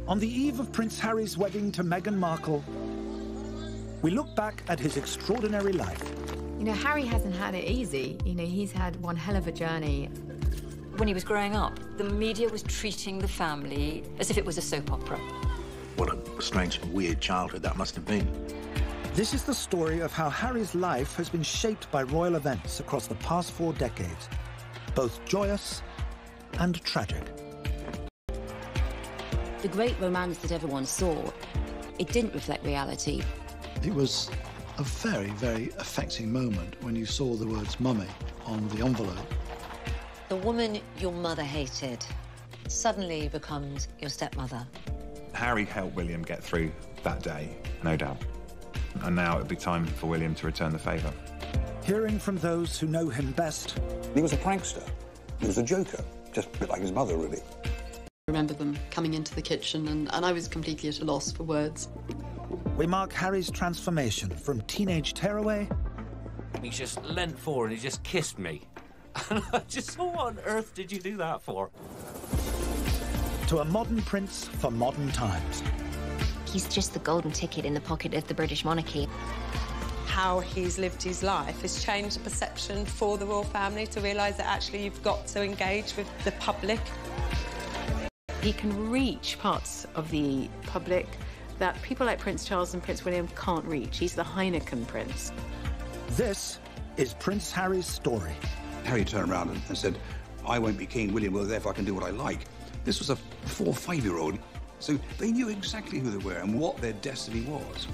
On the eve of Prince Harry's wedding to Meghan Markle, we look back at his extraordinary life. You know, Harry hasn't had it easy. You know, he's had one hell of a journey. When he was growing up, the media was treating the family as if it was a soap opera. What a strange and weird childhood that must have been. This is the story of how Harry's life has been shaped by royal events across the past 4 decades, both joyous and tragic. The great romance that everyone saw, it didn't reflect reality. It was a very, very affecting moment when you saw the words mummy on the envelope. The woman your mother hated suddenly becomes your stepmother. Harry helped William get through that day, no doubt. And now it'd be time for William to return the favour. Hearing from those who know him best. He was a prankster. He was a joker, just a bit like his mother, really. I remember them coming into the kitchen and I was completely at a loss for words. We mark Harry's transformation from teenage tearaway. He just leant forward and he just kissed me. And I just thought, what on earth did you do that for? To a modern prince for modern times. He's just the golden ticket in the pocket of the British monarchy. How he's lived his life has changed the perception for the royal family to realise that actually you've got to engage with the public. He can reach parts of the public that people like Prince Charles and Prince William can't reach. He's the Heineken prince. This is Prince Harry's story. Harry turned around and said, I won't be king, William will, therefore I can do what I like. This was a 4 or 5-year-old, so they knew exactly who they were and what their destiny was.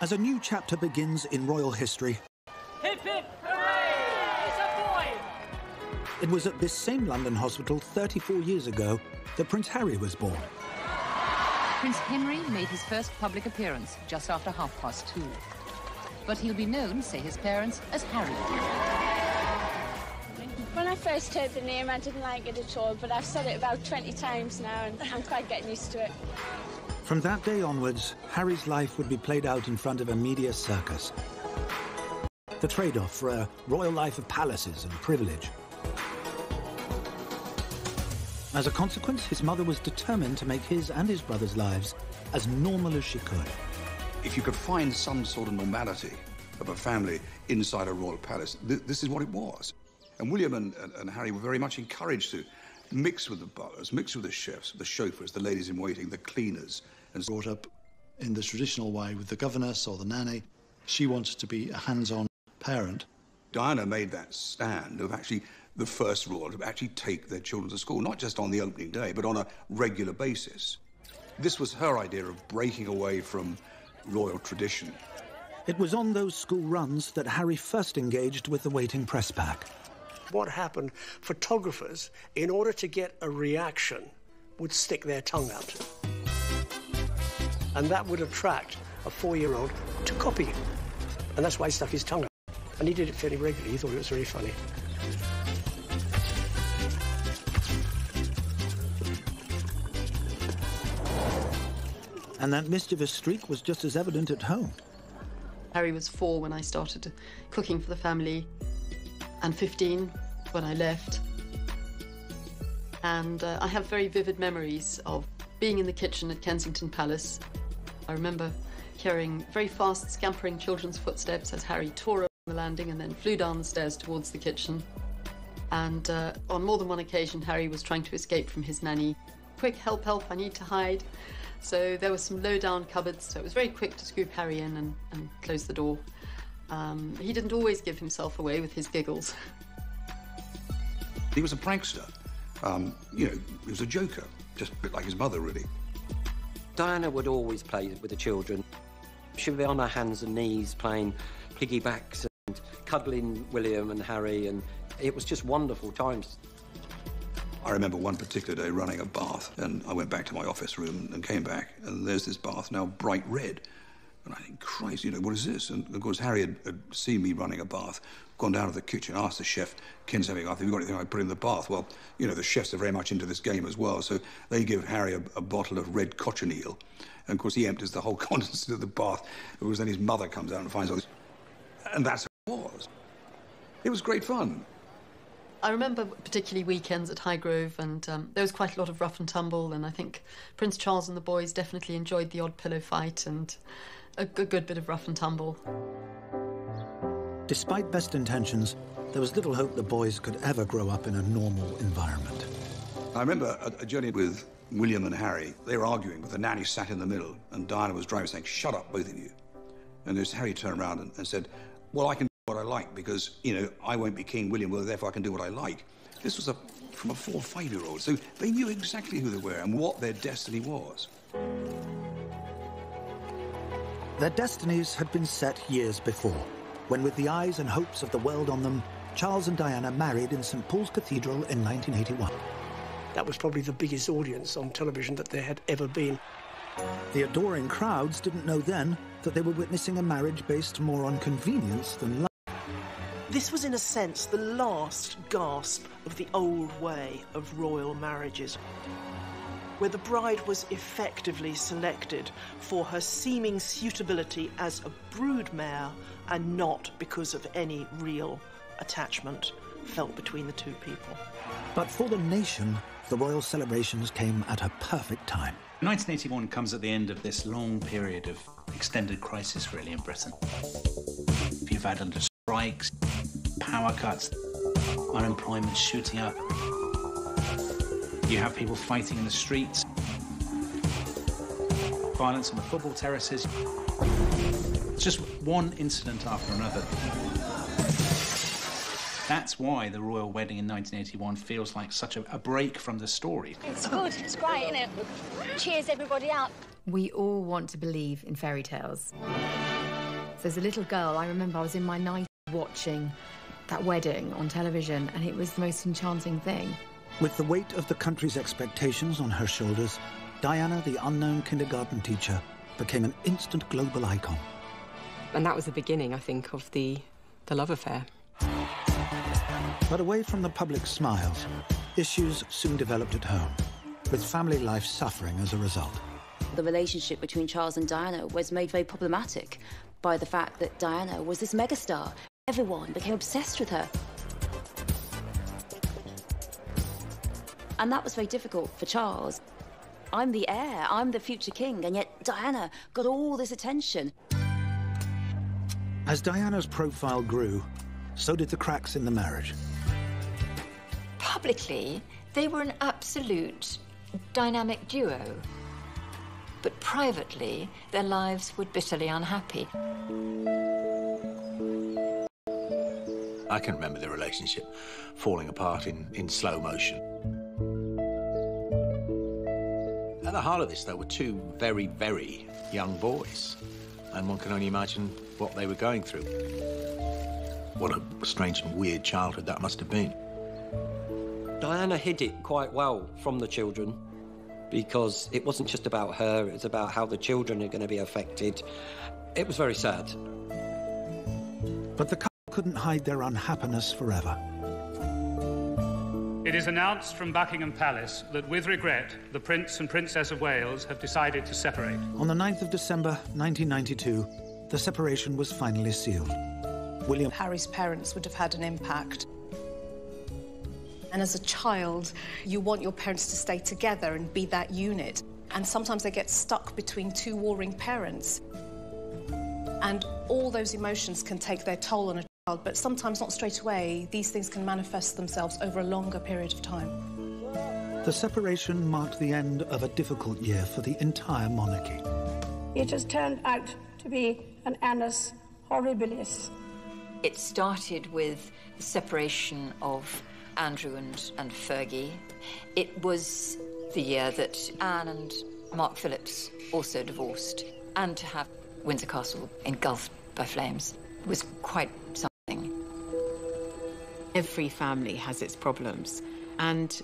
As a new chapter begins in royal history, hip hip hooray! It's a boy! It was at this same London hospital 34 years ago that Prince Harry was born. Prince Henry made his first public appearance just after 2:30. But he'll be known, say his parents, as Harry. When I first heard the name, I didn't like it at all, but I've said it about 20 times now, and I'm quite getting used to it. From that day onwards, Harry's life would be played out in front of a media circus. The trade-off for a royal life of palaces and privilege. As a consequence, his mother was determined to make his and his brother's lives as normal as she could. If you could find some sort of normality of a family inside a royal palace, this is what it was. And William and Harry were very much encouraged to mix with the butlers, mix with the chefs, the chauffeurs, the ladies-in-waiting, the cleaners. And brought up in the traditional way with the governess or the nanny. She wanted to be a hands-on parent. Diana made that stand of actually the first royal to actually take their children to school, not just on the opening day, but on a regular basis. This was her idea of breaking away from royal tradition. It was on those school runs that Harry first engaged with the waiting press pack. What happened, photographers, in order to get a reaction, would stick their tongue out. And that would attract a 4-year-old to copy him. And that's why he stuck his tongue out. And he did it fairly regularly. He thought it was very funny. And that mischievous streak was just as evident at home. Harry was 4 when I started cooking for the family, and 15 when I left. And I have very vivid memories of being in the kitchen at Kensington Palace. I remember hearing very fast, scampering children's footsteps as Harry tore over the landing and then flew down the stairs towards the kitchen. And on more than one occasion, Harry was trying to escape from his nanny. Quick, help, help, I need to hide. So there were some low-down cupboards, so it was very quick to scoop Harry in and close the door. He didn't always give himself away with his giggles. He was a prankster. You know, he was a joker, just a bit like his mother, really. Diana would always play with the children. She would be on her hands and knees playing piggybacks and cuddling William and Harry, and it was just wonderful times. I remember one particular day running a bath, and I went back to my office room and came back, and there's this bath now bright red. And I think, Christ, you know, what is this? And of course, Harry had seen me running a bath, gone down to the kitchen, asked the chef, Ken's having, have you got anything I put in the bath? Well, you know, the chefs are very much into this game as well, so they give Harry a bottle of red cochineal. And of course, he empties the whole contents of the bath, because then his mother comes out and finds all this. And that's what it was. It was great fun. I remember particularly weekends at Highgrove, and there was quite a lot of rough and tumble, and I think Prince Charles and the boys definitely enjoyed the odd pillow fight and a good bit of rough and tumble. Despite best intentions, there was little hope the boys could ever grow up in a normal environment. I remember a journey with William and Harry. They were arguing, with the nanny sat in the middle, and Diana was driving, saying, "Shut up, both of you." And as Harry turned around and said, "Well, I can do what I like because, you know, I won't be king, William will, therefore I can do what I like." This was from a 4 or 5-year-old, so they knew exactly who they were and what their destiny was. Their destinies had been set years before, when with the eyes and hopes of the world on them, Charles and Diana married in St. Paul's Cathedral in 1981. That was probably the biggest audience on television that there had ever been. The adoring crowds didn't know then that they were witnessing a marriage based more on convenience than love. This was, in a sense, the last gasp of the old way of royal marriages, where the bride was effectively selected for her seeming suitability as a broodmare and not because of any real attachment felt between the two people. But for the nation, the royal celebrations came at a perfect time. 1981 comes at the end of this long period of extended crisis, really, in Britain. You've had under strikes, power cuts, unemployment shooting up. You have people fighting in the streets, violence on the football terraces. It's just one incident after another. That's why the royal wedding in 1981 feels like such a break from the story. It's good, it's great, isn't it? Cheers everybody up. We all want to believe in fairy tales. So as a little girl, I remember I was in my night watching that wedding on television, and it was the most enchanting thing. With the weight of the country's expectations on her shoulders, Diana, the unknown kindergarten teacher, became an instant global icon. And that was the beginning, I think, of the love affair. But away from the public smiles, issues soon developed at home, with family life suffering as a result. The relationship between Charles and Diana was made very problematic by the fact that Diana was this megastar. Everyone became obsessed with her. And that was very difficult for Charles. I'm the heir, I'm the future king, and yet Diana got all this attention. As Diana's profile grew, so did the cracks in the marriage. Publicly, they were an absolute dynamic duo. But privately, their lives were bitterly unhappy. I can remember the relationship falling apart in slow motion. At the heart of this, though, were two very, very young boys, and one can only imagine what they were going through. What a strange and weird childhood that must have been. Diana hid it quite well from the children, because it wasn't just about her, it was about how the children are going to be affected. It was very sad. But the couple couldn't hide their unhappiness forever. It is announced from Buckingham Palace that, with regret, the Prince and Princess of Wales have decided to separate. On the 9th of December, 1992, the separation was finally sealed. Harry's parents would have had an impact. And as a child, you want your parents to stay together and be that unit. And sometimes they get stuck between two warring parents. And all those emotions can take their toll on a child, but sometimes not straight away. These things can manifest themselves over a longer period of time. The separation marked the end of a difficult year for the entire monarchy. It has turned out to be an annus horribilis. It started with the separation of Andrew and Fergie. It was the year that Anne and Mark Phillips also divorced. And to have Windsor Castle engulfed by flames was quite something. Every family has its problems, and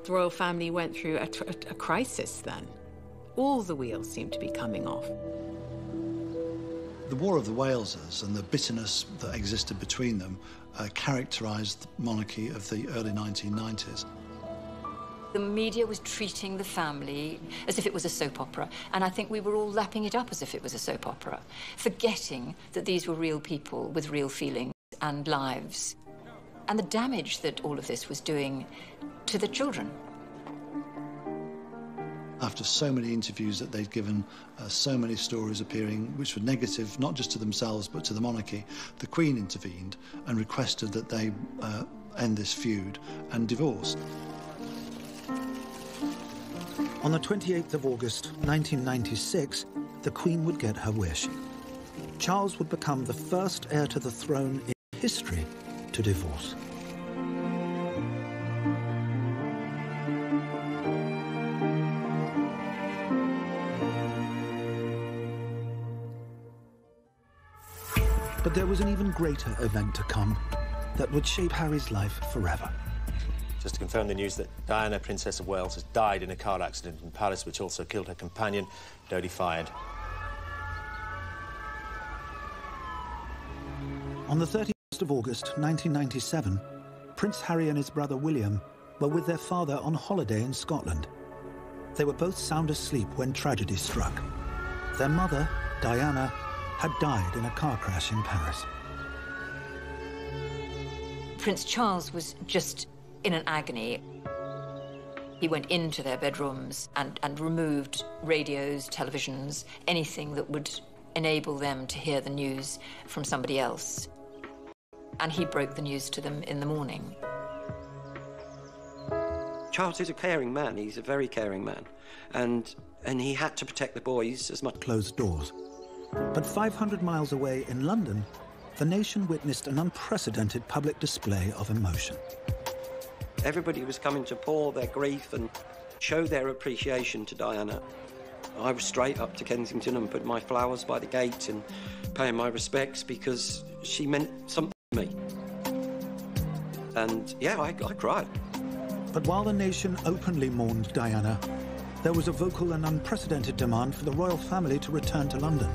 the royal family went through a crisis then. All the wheels seemed to be coming off. The War of the Walesers and the bitterness that existed between them characterised the monarchy of the early 1990s. The media was treating the family as if it was a soap opera, and I think we were all lapping it up as if it was a soap opera, forgetting that these were real people with real feelings and lives. and the damage that all of this was doing to the children. After so many interviews that they'd given, so many stories appearing which were negative, not just to themselves but to the monarchy, the Queen intervened and requested that they end this feud and divorced. On the 28th of August 1996, the Queen would get her wish. Charles would become the first heir to the throne in history to divorce. But there was an even greater event to come that would shape Harry's life forever. Just to confirm the news that Diana, Princess of Wales, has died in a car accident in Paris, which also killed her companion, Dodi Fayed. On the 31st of August 1997, Prince Harry and his brother William were with their father on holiday in Scotland. They were both sound asleep when tragedy struck. Their mother, Diana, had died in a car crash in Paris. Prince Charles was just in an agony. He went into their bedrooms and removed radios, televisions, anything that would enable them to hear the news from somebody else. And he broke the news to them in the morning. Charles is a caring man. He's a very caring man. And he had to protect the boys as much. Closed doors. But 500 miles away in London, the nation witnessed an unprecedented public display of emotion. Everybody was coming to pour their grief and show their appreciation to Diana. I was straight up to Kensington and put my flowers by the gate and paying my respects because she meant something to me. And yeah, I cried. But while the nation openly mourned Diana, there was a vocal and unprecedented demand for the royal family to return to London.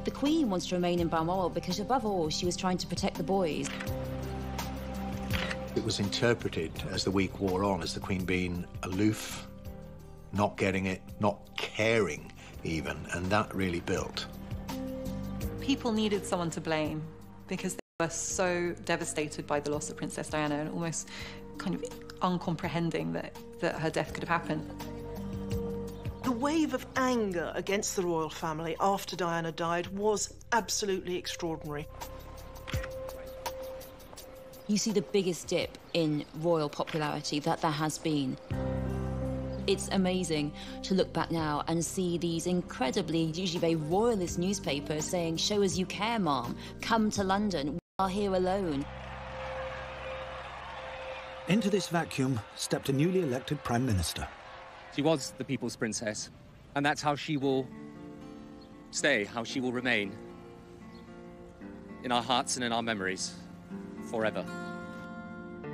The Queen wants to remain in Balmoral because, above all, she was trying to protect the boys. It was interpreted as the week wore on as the Queen being aloof, not getting it, not caring even, and that really built. People needed someone to blame because they were so devastated by the loss of Princess Diana and almost kind of uncomprehending that her death could have happened. The wave of anger against the royal family after Diana died was absolutely extraordinary. You see the biggest dip in royal popularity that there has been. It's amazing to look back now and see these incredibly, usually very royalist newspapers saying, "Show us you care, Mom. Come to London. We are here alone." Into this vacuum stepped a newly elected Prime Minister. She was the people's princess, and that's how she will stay, how she will remain in our hearts and in our memories forever.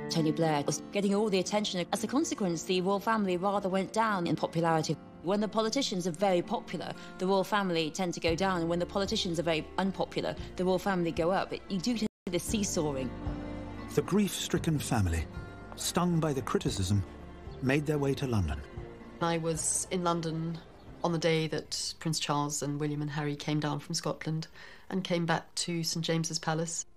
Tony Blair was getting all the attention. As a consequence, the royal family rather went down in popularity. When the politicians are very popular, the royal family tend to go down, and when the politicians are very unpopular, the royal family go up. You do see this seesawing. The grief-stricken family, stung by the criticism, made their way to London. I was in London on the day that Prince Charles and William and Harry came down from Scotland and came back to St James's Palace.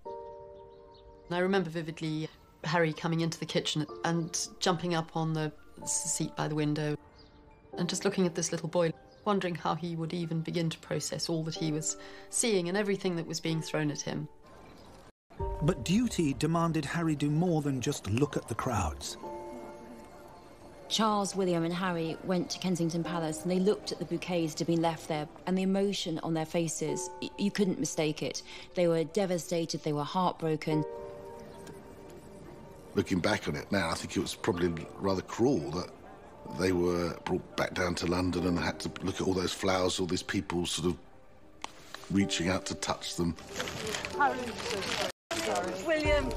And I remember vividly Harry coming into the kitchen and jumping up on the seat by the window and just looking at this little boy, wondering how he would even begin to process all that he was seeing and everything that was being thrown at him. But duty demanded Harry do more than just look at the crowds. Charles, William and Harry went to Kensington Palace and they looked at the bouquets that had been left there, and the emotion on their faces, you couldn't mistake it. They were devastated, they were heartbroken. Looking back on it now, I think it was probably rather cruel that they were brought back down to London and had to look at all those flowers, all these people sort of reaching out to touch them. William.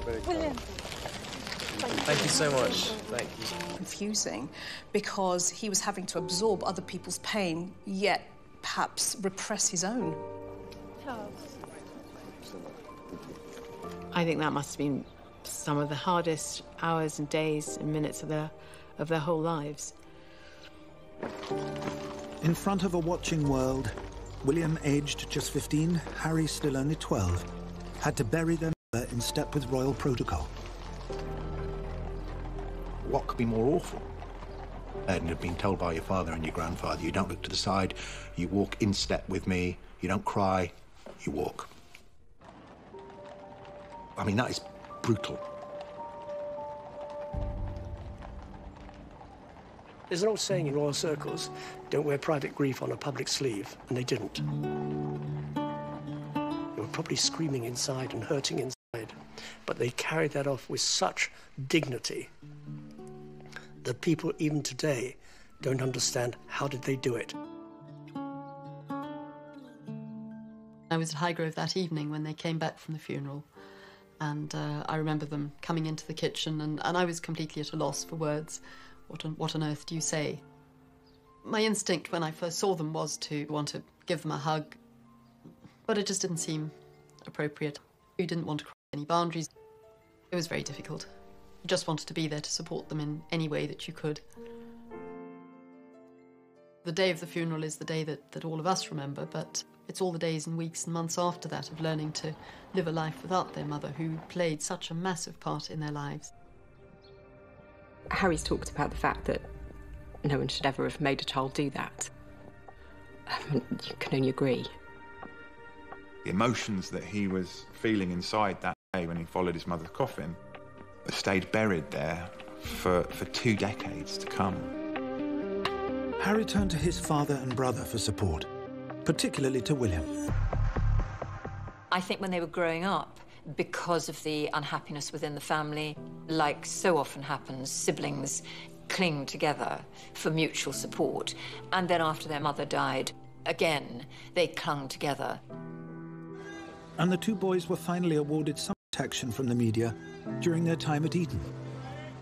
Thank you so much. Thank you. Confusing because he was having to absorb other people's pain, yet perhaps repress his own. I think that must have been some of the hardest hours and days and minutes of their whole lives. In front of a watching world, William, aged just 15, Harry, still only 12, had to bury them in step with royal protocol. What could be more awful? And have been told by your father and your grandfather, you don't look to the side, you walk in step with me, you don't cry, you walk. I mean, that is brutal. There's an old saying in royal circles, don't wear private grief on a public sleeve, and they didn't. They were probably screaming inside and hurting inside, but they carried that off with such dignity that people even today don't understand how did they do it. I was at Highgrove that evening when they came back from the funeral, and I remember them coming into the kitchen, and I was completely at a loss for words. What on earth do you say? My instinct when I first saw them was to want to give them a hug, but it just didn't seem appropriate. You didn't want to cross any boundaries. It was very difficult. You just wanted to be there to support them in any way that you could. The day of the funeral is the day that all of us remember, but it's all the days and weeks and months after that of learning to live a life without their mother, who played such a massive part in their lives. Harry's talked about the fact that no one should ever have made a child do that. You can only agree. The emotions that he was feeling inside that day when he followed his mother's coffin stayed buried there for 2 decades to come. Harry turned to his father and brother for support, particularly to William. I think when they were growing up, because of the unhappiness within the family, like so often happens, siblings cling together for mutual support. And then after their mother died, again, they clung together. And the two boys were finally awarded some protection from the media during their time at Eton.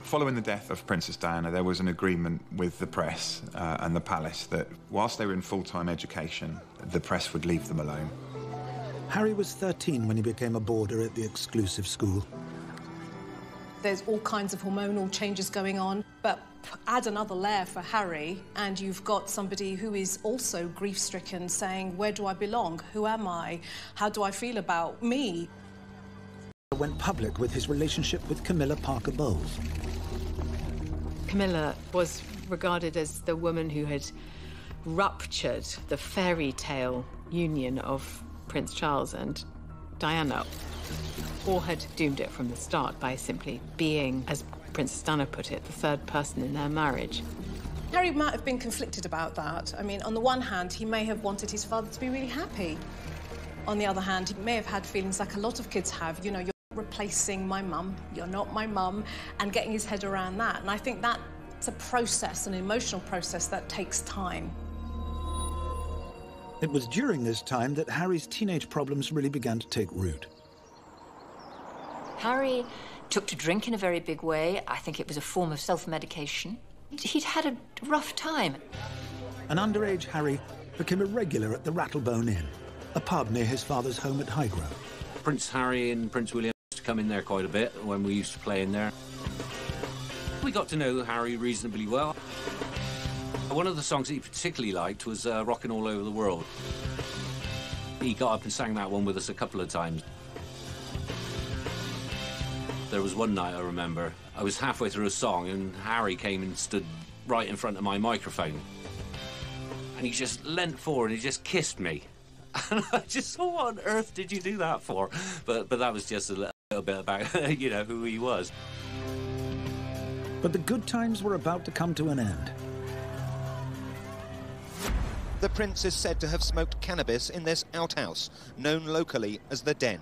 Following the death of Princess Diana, there was an agreement with the press and the palace that whilst they were in full-time education, the press would leave them alone. Harry was 13 when he became a boarder at the exclusive school. There's all kinds of hormonal changes going on, but add another layer for Harry, and you've got somebody who is also grief-stricken saying, where do I belong? Who am I? How do I feel about me? He went public with his relationship with Camilla Parker Bowles. Camilla was regarded as the woman who had ruptured the fairy tale union of Prince Charles and Diana, or had doomed it from the start by simply being, as Princess Diana put it, the third person in their marriage. Harry might have been conflicted about that. I mean, on the one hand, he may have wanted his father to be really happy. On the other hand, he may have had feelings like a lot of kids have, you know, you're replacing my mum, you're not my mum, and getting his head around that. And I think that's a process, an emotional process that takes time. It was during this time that Harry's teenage problems really began to take root. Harry took to drink in a very big way. I think it was a form of self-medication. He'd had a rough time. An underage Harry became a regular at the Rattlebone Inn, a pub near his father's home at Highgrove. Prince Harry and Prince William used to come in there quite a bit when we used to play in there. We got to know Harry reasonably well. One of the songs that he particularly liked was Rockin' All Over the World. He got up and sang that one with us a couple of times. There was one night I remember, I was halfway through a song and Harry came and stood right in front of my microphone. And he just leant forward and he just kissed me. And I just thought, what on earth did you do that for? But that was just a little bit about, you know, who he was. But the good times were about to come to an end. The prince is said to have smoked cannabis in this outhouse, known locally as the Den.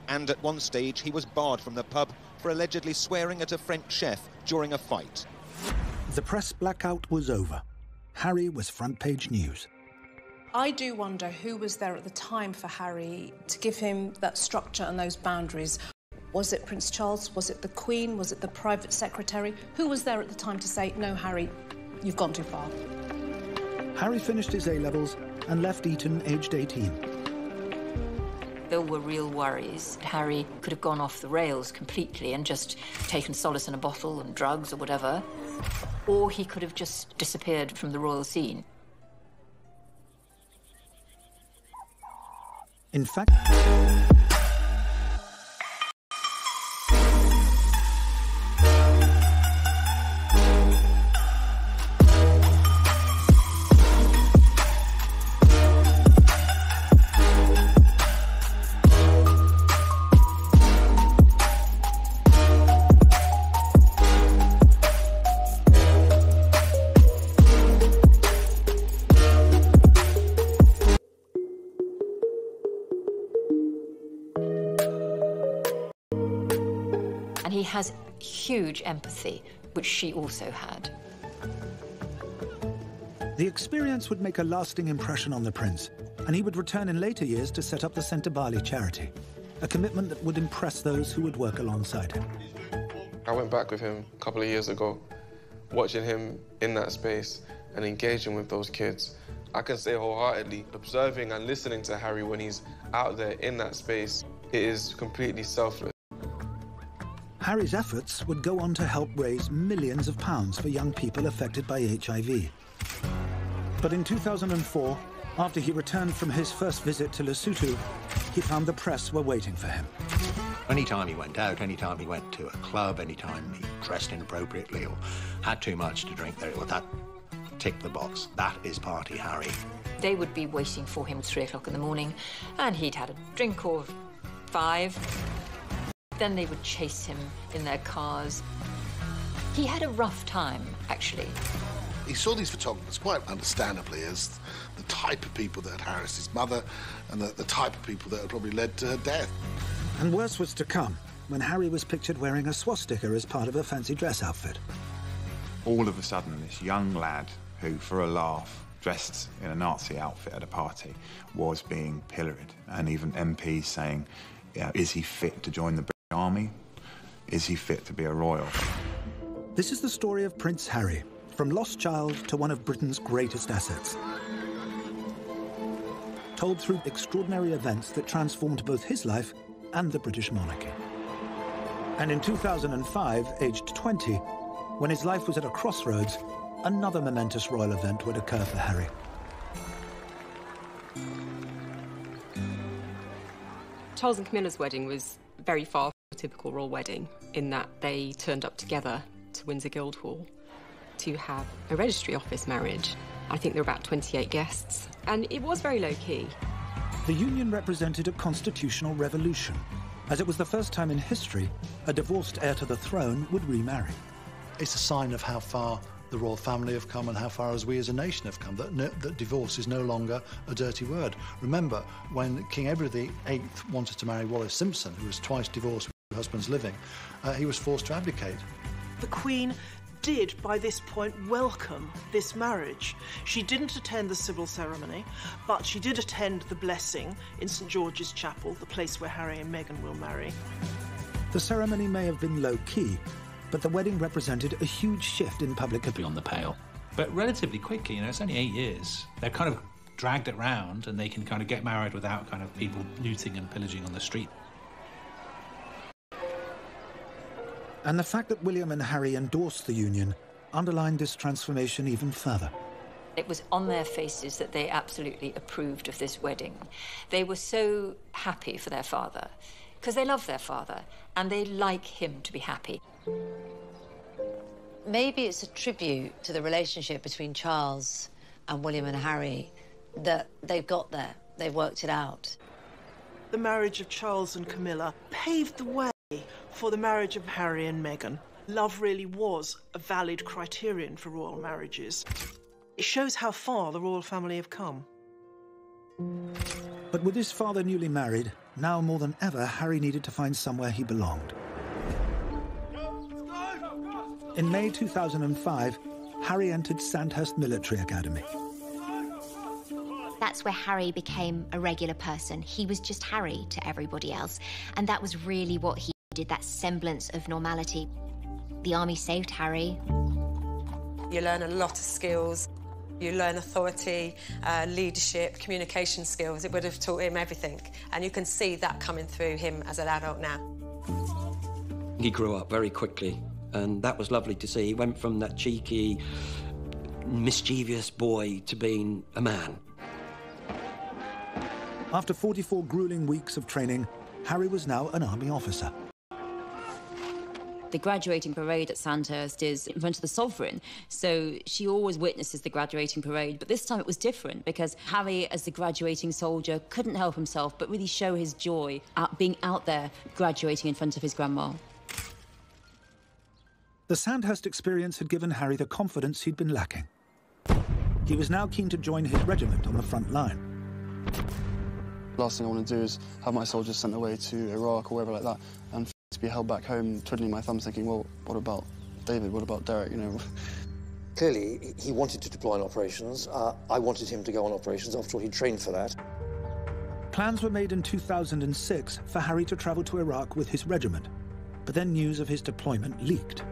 And at one stage, he was barred from the pub for allegedly swearing at a French chef during a fight. The press blackout was over. Harry was front-page news. I do wonder who was there at the time for Harry to give him that structure and those boundaries. Was it Prince Charles? Was it the Queen? Was it the private secretary? Who was there at the time to say, no, Harry, you've gone too far? Harry finished his A-levels and left Eton aged 18. There were real worries. Harry could have gone off the rails completely and just taken solace in a bottle and drugs or whatever. Or he could have just disappeared from the royal scene. In fact... he has huge empathy, which she also had. The experience would make a lasting impression on the prince, and he would return in later years to set up the St. Bali charity, a commitment that would impress those who would work alongside him. I went back with him a couple of years ago, watching him in that space and engaging with those kids. I can say wholeheartedly, observing and listening to Harry when he's out there in that space, it is completely selfless. Harry's efforts would go on to help raise millions of pounds for young people affected by HIV. But in 2004, after he returned from his first visit to Lesotho, he found the press were waiting for him. Anytime he went out, anytime he went to a club, anytime he dressed inappropriately or had too much to drink, that ticked the box. That is Party Harry. They would be waiting for him at 3 o'clock in the morning, and he'd had a drink or 5. Then they would chase him in their cars. He had a rough time, actually. He saw these photographers, quite understandably, as the type of people that had harassed his mother and the type of people that had probably led to her death. And worse was to come when Harry was pictured wearing a swastika as part of a fancy dress outfit. All of a sudden, this young lad who, for a laugh, dressed in a Nazi outfit at a party, was being pilloried. And even MPs saying, is he fit to join the British Army? Is he fit to be a royal? This is the story of Prince Harry, from lost child to one of Britain's greatest assets. Told through extraordinary events that transformed both his life and the British monarchy. And in 2005, aged 20, when his life was at a crossroads, another momentous royal event would occur for Harry. Charles and Camilla's wedding was very far from a typical royal wedding, in that they turned up together to Windsor Guildhall to have a registry office marriage. I think there were about 28 guests, and it was very low-key. The union represented a constitutional revolution, as it was the first time in history a divorced heir to the throne would remarry. It's a sign of how far the royal family have come and how far as we as a nation have come, that divorce is no longer a dirty word. Remember, when King Edward VIII wanted to marry Wallis Simpson, who was twice divorced with two husbands living, he was forced to abdicate. The Queen did, by this point, welcome this marriage. She didn't attend the civil ceremony, but she did attend the blessing in St George's Chapel, the place where Harry and Meghan will marry. The ceremony may have been low-key, but the wedding represented a huge shift in public opinion. Beyond the pale. But relatively quickly, it's only 8 years. They've kind of dragged it round, and they can kind of get married without kind of people looting and pillaging on the street. And the fact that William and Harry endorsed the union underlined this transformation even further. It was on their faces that they absolutely approved of this wedding. They were so happy for their father, because they love their father, and they like him to be happy. Maybe it's a tribute to the relationship between Charles and William and Harry that they've got there. They've worked it out. The marriage of Charles and Camilla paved the way for the marriage of Harry and Meghan. Love really was a valid criterion for royal marriages. It shows how far the royal family have come. But with his father newly married, now more than ever, Harry needed to find somewhere he belonged. In May 2005, Harry entered Sandhurst Military Academy. That's where Harry became a regular person. He was just Harry to everybody else, and that was really what he needed, that semblance of normality. The army saved Harry. You learn a lot of skills. You learn authority, leadership, communication skills. It would have taught him everything, and you can see that coming through him as an adult now. He grew up very quickly, and that was lovely to see. He went from that cheeky, mischievous boy to being a man. After 44 grueling weeks of training, Harry was now an army officer. The graduating parade at Sandhurst is in front of the Sovereign, so she always witnesses the graduating parade, but this time it was different because Harry, as the graduating soldier, couldn't help himself but really show his joy at being out there graduating in front of his grandma. The Sandhurst experience had given Harry the confidence he'd been lacking. He was now keen to join his regiment on the front line. Last thing I want to do is have my soldiers sent away to Iraq or wherever like that and To be held back home, twiddling my thumbs, thinking, well, what about David? What about Derek? You know. Clearly, he wanted to deploy on operations. I wanted him to go on operations. After all, he trained for that. Plans were made in 2006 for Harry to travel to Iraq with his regiment, but then news of his deployment leaked.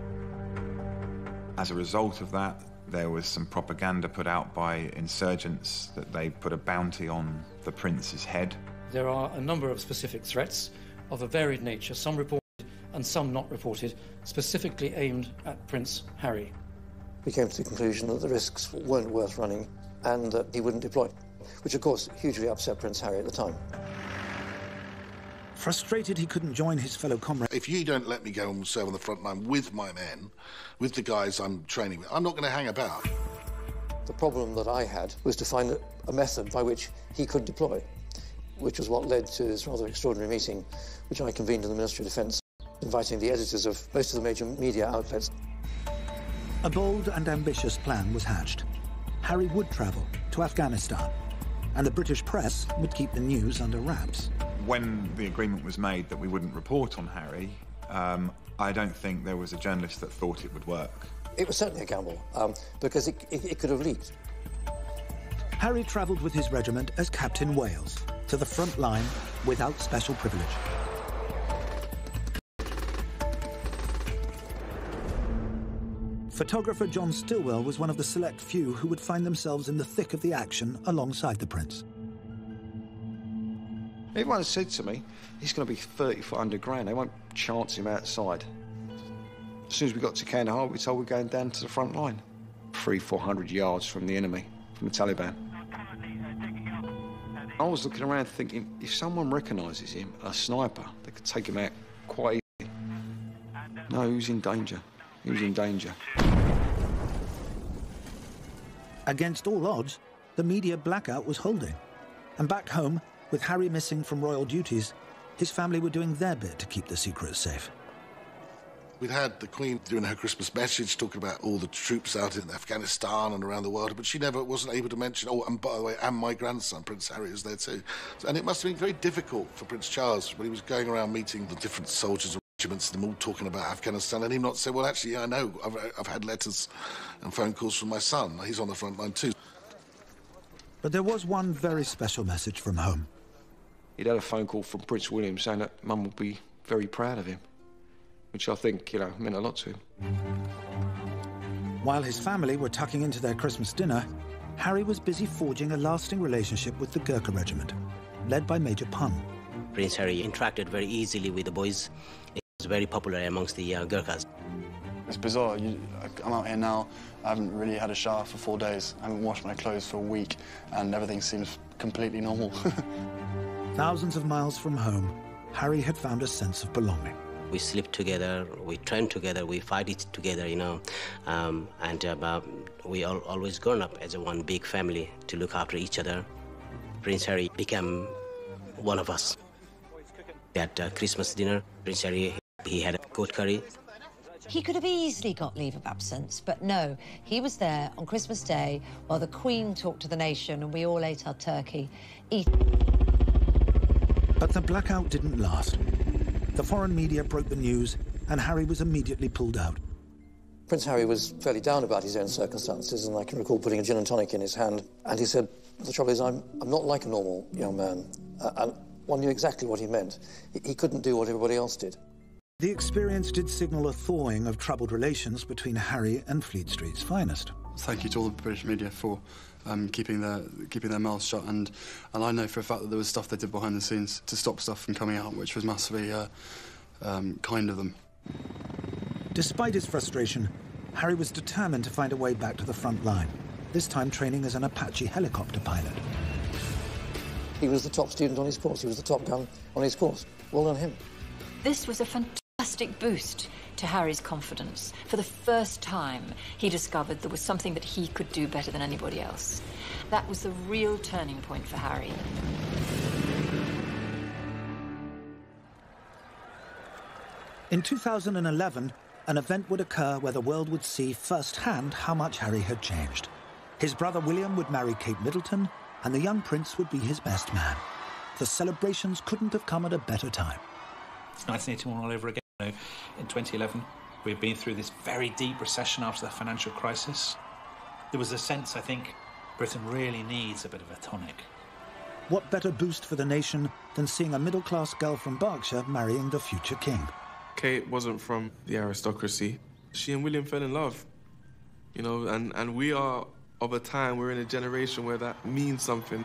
As a result of that, there was some propaganda put out by insurgents that they put a bounty on the prince's head. There are a number of specific threats of a varied nature, some reported and some not reported, specifically aimed at Prince Harry. We came to the conclusion that the risks weren't worth running and that he wouldn't deploy, which of course hugely upset Prince Harry at the time. Frustrated he couldn't join his fellow comrades. If you don't let me go and serve on the front line with my men, with the guys I'm training with, I'm not going to hang about. The problem that I had was to find a method by which he could deploy, which was what led to this rather extraordinary meeting, which I convened in the Ministry of Defence, inviting the editors of most of the major media outlets. A bold and ambitious plan was hatched. Harry would travel to Afghanistan, and the British press would keep the news under wraps. When the agreement was made that we wouldn't report on Harry, I don't think there was a journalist that thought it would work. It was certainly a gamble, because it could have leaked. Harry travelled with his regiment as Captain Wales to the front line without special privilege. Photographer John Stillwell was one of the select few who would find themselves in the thick of the action alongside the Prince. Everyone said to me, he's going to be 30 foot underground. They won't chance him outside. As soon as we got to Kandahar, we were told we're going down to the front line. 300-400 yards from the enemy, from the Taliban. I was looking around thinking, if someone recognises him, a sniper, they could take him out quite easily. No, he was in danger. He was in danger. Against all odds, the media blackout was holding. And back home, with Harry missing from royal duties, his family were doing their bit to keep the secret safe. We'd had the Queen doing her Christmas message talking about all the troops out in Afghanistan and around the world, but she never wasn't able to mention, oh, and by the way, and my grandson, Prince Harry, is there too. And it must have been very difficult for Prince Charles when he was going around meeting the different soldiers and regiments, them all talking about Afghanistan, and him not say, well, actually, yeah, I know, I've had letters and phone calls from my son. He's on the front line too. But there was one very special message from home. He'd had a phone call from Prince William saying that Mum would be very proud of him, which I think, you know, meant a lot to him. While his family were tucking into their Christmas dinner, Harry was busy forging a lasting relationship with the Gurkha regiment, led by Major Pun. Prince Harry interacted very easily with the boys. He was very popular amongst the Gurkhas. It's bizarre. I'm out here now. I haven't really had a shower for 4 days. I haven't washed my clothes for a week, and everything seems completely normal. Thousands of miles from home, Harry had found a sense of belonging. We sleep together, we train together, we fight it together, you know, we all always grown up as one big family to look after each other. Prince Harry became one of us. At Christmas dinner, Prince Harry, he had a goat curry. He could have easily got leave of absence, but no, he was there on Christmas Day while the Queen talked to the nation and we all ate our turkey. But the blackout didn't last. The foreign media broke the news, and Harry was immediately pulled out. Prince Harry was fairly down about his own circumstances, and I can recall putting a gin and tonic in his hand, and he said, the trouble is, I'm not like a normal young man. And one knew exactly what he meant. He couldn't do what everybody else did. The experience did signal a thawing of troubled relations between Harry and Fleet Street's finest. Thank you to all the British media for keeping their mouths shut, and I know for a fact that there was stuff they did behind the scenes to stop stuff from coming out, which was massively kind of them. Despite his frustration, Harry was determined to find a way back to the front line, this time training as an Apache helicopter pilot. He was the top student on his course. He was the top gun on his course. Well done him. This was a fantastic boost to Harry's confidence. For the first time, he discovered there was something that he could do better than anybody else. That was the real turning point for Harry. In 2011, an event would occur where the world would see firsthand how much Harry had changed. His brother William would marry Kate Middleton, and the young prince would be his best man. The celebrations couldn't have come at a better time. It's 1981 all over again. In 2011, we had been through this very deep recession after the financial crisis. There was a sense, I think, Britain really needs a bit of a tonic. What better boost for the nation than seeing a middle-class girl from Berkshire marrying the future king? Kate wasn't from the aristocracy. She and William fell in love, you know, and we are of a time, we're in a generation where that means something.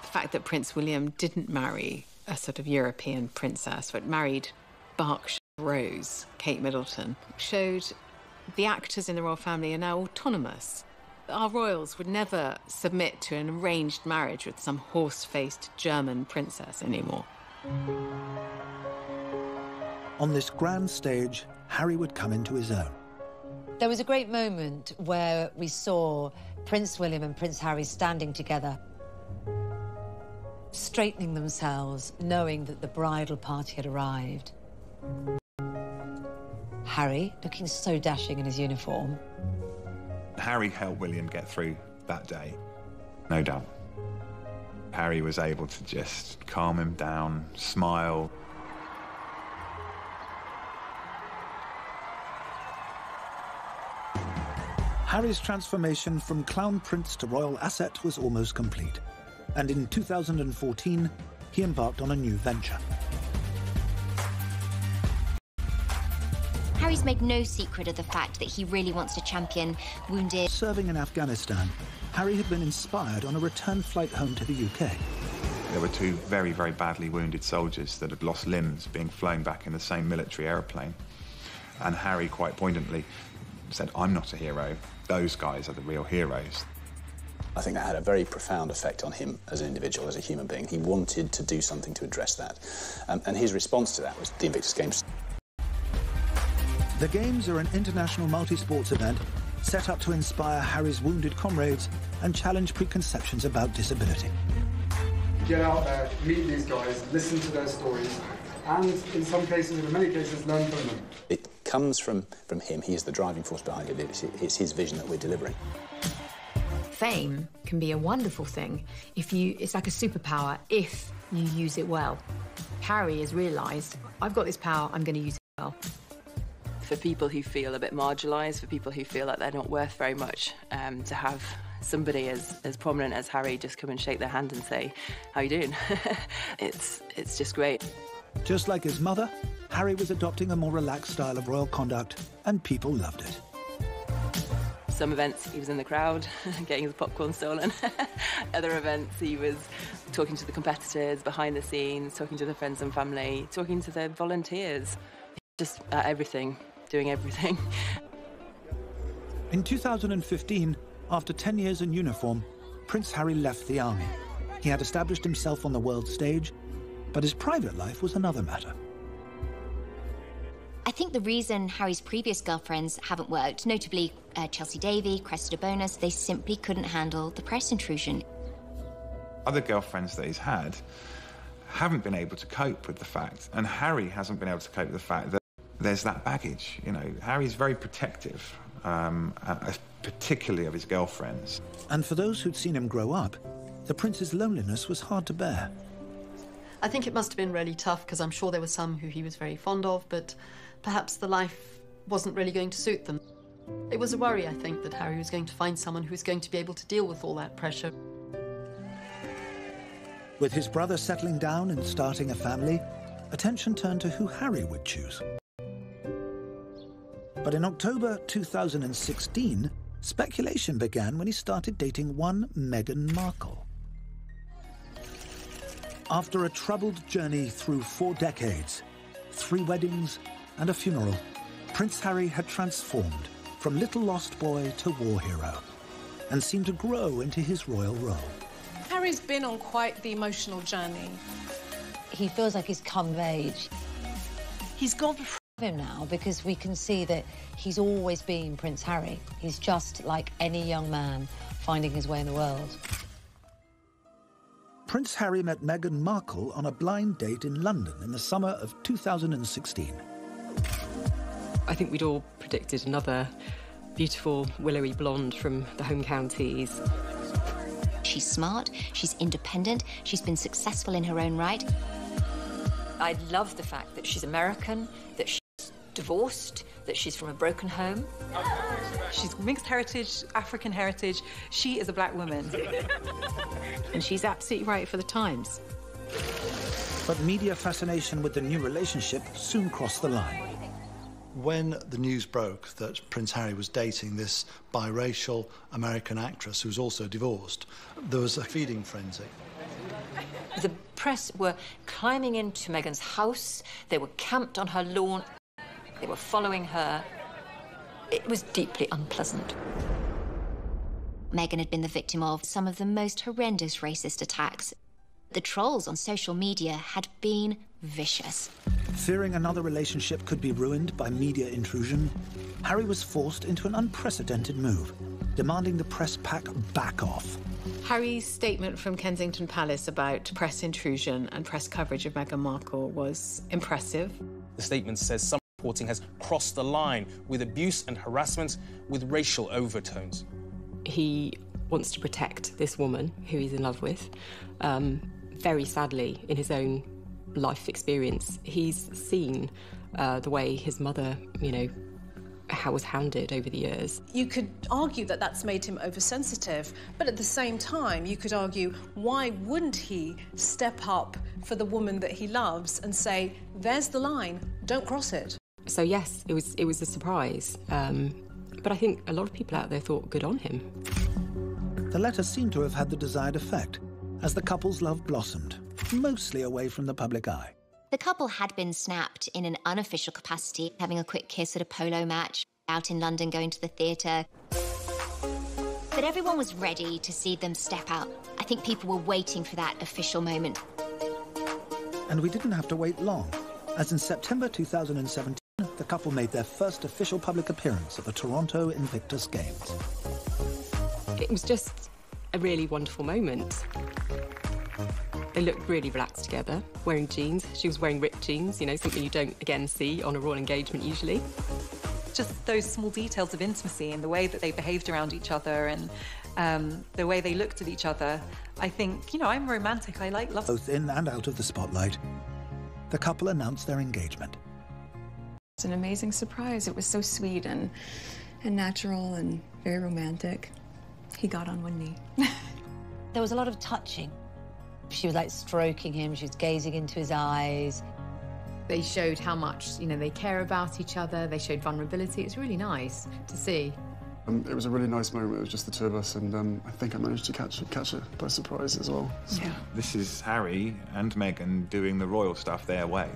The fact that Prince William didn't marry a sort of European princess, but married Berkshire Rose, Kate Middleton, showed the actors in the royal family are now autonomous. Our royals would never submit to an arranged marriage with some horse-faced German princess anymore. On this grand stage, Harry would come into his own. There was a great moment where we saw Prince William and Prince Harry standing together, straightening themselves, knowing that the bridal party had arrived. Harry, looking so dashing in his uniform. Harry helped William get through that day, no doubt. Harry was able to just calm him down, smile. Harry's transformation from clown prince to royal asset was almost complete, and in 2014, he embarked on a new venture. Harry's made no secret of the fact that he really wants to champion wounded... Serving in Afghanistan, Harry had been inspired on a return flight home to the UK. There were two very, very badly wounded soldiers that had lost limbs being flown back in the same military aeroplane. And Harry quite poignantly said, "I'm not a hero. Those guys are the real heroes." I think that had a very profound effect on him as an individual, as a human being. He wanted to do something to address that. And his response to that was the Invictus Games. The Games are an international multi-sports event set up to inspire Harry's wounded comrades and challenge preconceptions about disability. Get out there, meet these guys, listen to their stories, and in some cases, and in many cases, learn from them. It comes from him. He is the driving force behind it. It's his vision that we're delivering. Fame can be a wonderful thing it's like a superpower if you use it well. Harry has realised, I've got this power, I'm going to use it well. For people who feel a bit marginalised, for people who feel like they're not worth very much, to have somebody as prominent as Harry just come and shake their hand and say, "How you doing?" it's just great. Just like his mother, Harry was adopting a more relaxed style of royal conduct, and people loved it. Some events, he was in the crowd, getting his popcorn stolen. Other events, he was talking to the competitors, behind the scenes, talking to the friends and family, talking to the volunteers. Just everything, doing everything. In 2015, after 10 years in uniform, Prince Harry left the army. He had established himself on the world stage, but his private life was another matter. I think the reason Harry's previous girlfriends haven't worked, notably Chelsea Davy, Cressida Bonus, they simply couldn't handle the press intrusion. Other girlfriends that he's had haven't been able to cope with the fact, and Harry hasn't been able to cope with the fact that there's that baggage. You know, Harry's very protective, particularly of his girlfriends. And for those who'd seen him grow up, the prince's loneliness was hard to bear. I think it must have been really tough, because I'm sure there were some who he was very fond of, but perhaps the life wasn't really going to suit them. It was a worry, I think, that Harry was going to find someone who was going to be able to deal with all that pressure. With his brother settling down and starting a family, attention turned to who Harry would choose. But in October 2016, speculation began when he started dating one Meghan Markle. After a troubled journey through 4 decades, 3 weddings and a funeral, Prince Harry had transformed from little lost boy to war hero and seemed to grow into his royal role. Harry's been on quite the emotional journey. He feels like he's come of age. He's gone him now because we can see that he's always been Prince Harry. He's just like any young man finding his way in the world. Prince Harry met Meghan Markle on a blind date in London in the summer of 2016. I think we'd all predicted another beautiful, willowy blonde from the home counties. She's smart, she's independent, she's been successful in her own right. I love the fact that she's American, that divorced, that she's from a broken home. She's mixed heritage, African heritage. She is a black woman. And she's absolutely right for the times. But media fascination with the new relationship soon crossed the line. When the news broke that Prince Harry was dating this biracial American actress who's also divorced, there was a feeding frenzy. The press were climbing into Meghan's house. They were camped on her lawn. They were following her. It was deeply unpleasant. Meghan had been the victim of some of the most horrendous racist attacks. The trolls on social media had been vicious. Fearing another relationship could be ruined by media intrusion, Harry was forced into an unprecedented move, demanding the press pack back off. Harry's statement from Kensington Palace about press intrusion and press coverage of Meghan Markle was impressive. The statement says some reporting has crossed the line with abuse and harassment with racial overtones. He wants to protect this woman who he's in love with. Very sadly, in his own life experience, he's seen the way his mother, how was hounded over the years. You could argue that that's made him oversensitive, but at the same time, you could argue, why wouldn't he step up for the woman that he loves and say, there's the line, don't cross it? So yes, it was a surprise. But I think a lot of people out there thought good on him. The letter seemed to have had the desired effect, as the couple's love blossomed, mostly away from the public eye. The couple had been snapped in an unofficial capacity, having a quick kiss at a polo match, out in London going to the theatre. But everyone was ready to see them step out. I think people were waiting for that official moment. And we didn't have to wait long, as in September 2017, the couple made their first official public appearance at the Toronto Invictus Games. It was just a really wonderful moment. They looked really relaxed together, wearing jeans. She was wearing ripped jeans, something you don't, again, see on a royal engagement usually. Just those small details of intimacy and the way that they behaved around each other and the way they looked at each other. I think, I'm romantic. I like love. Both in and out of the spotlight, the couple announced their engagement. It's an amazing surprise. It was so sweet and natural and very romantic. He got on one knee. There was a lot of touching. She was like stroking him, she was gazing into his eyes. They showed how much, they care about each other. They showed vulnerability. It's really nice to see. It was a really nice moment. It was just the two of us, and I think I managed to catch it by surprise as well. So. Yeah. This is Harry and Meghan doing the royal stuff their way.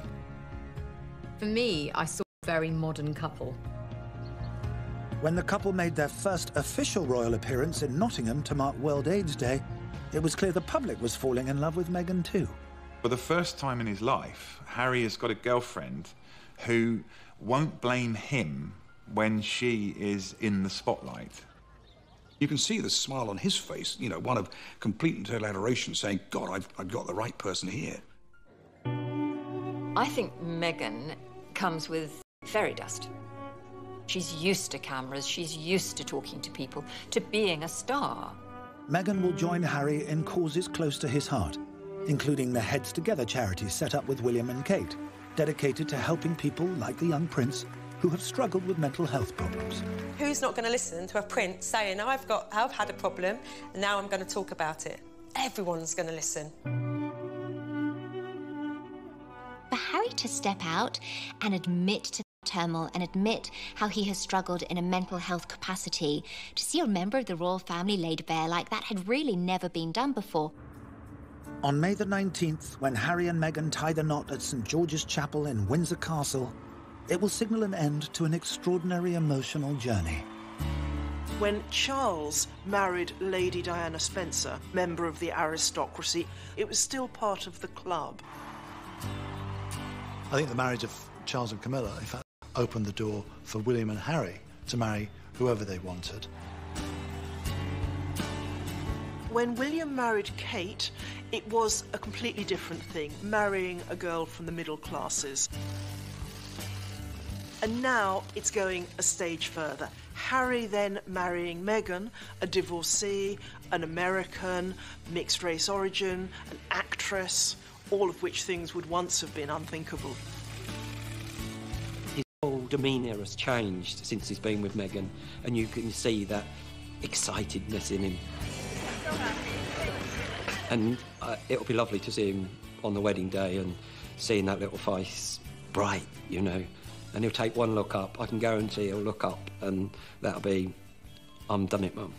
For me, I saw a very modern couple. When the couple made their first official royal appearance in Nottingham to mark World AIDS Day, it was clear the public was falling in love with Meghan too. For the first time in his life, Harry has got a girlfriend who won't blame him when she is in the spotlight. You can see the smile on his face, one of complete and total adoration, saying, God, I've got the right person here. I think Meghan comes with fairy dust. She's used to cameras, she's used to talking to people, to being a star. Meghan will join Harry in causes close to his heart, including the Heads Together charity set up with William and Kate, dedicated to helping people like the young prince who have struggled with mental health problems. Who's not going to listen to a prince saying, I've had a problem, and now I'm going to talk about it? Everyone's going to listen. For Harry to step out and admit to turmoil and admit how he has struggled in a mental health capacity, to see a member of the royal family laid bare like that had really never been done before. On May the 19th, when Harry and Meghan tie the knot at St. George's Chapel in Windsor Castle, it will signal an end to an extraordinary emotional journey. When Charles married Lady Diana Spencer, member of the aristocracy, it was still part of the club. I think the marriage of Charles and Camilla, in fact, opened the door for William and Harry to marry whoever they wanted. When William married Kate, it was a completely different thing, marrying a girl from the middle classes. And now it's going a stage further. Harry then marrying Meghan, a divorcee, an American, mixed race origin, an actress, all of which things would once have been unthinkable. His whole demeanour has changed since he's been with Meghan, and you can see that excitedness in him. And it'll be lovely to see him on the wedding day and seeing that little face bright, you know. And he'll take one look up. I can guarantee he'll look up, and that'll be, I'm done it, Mum.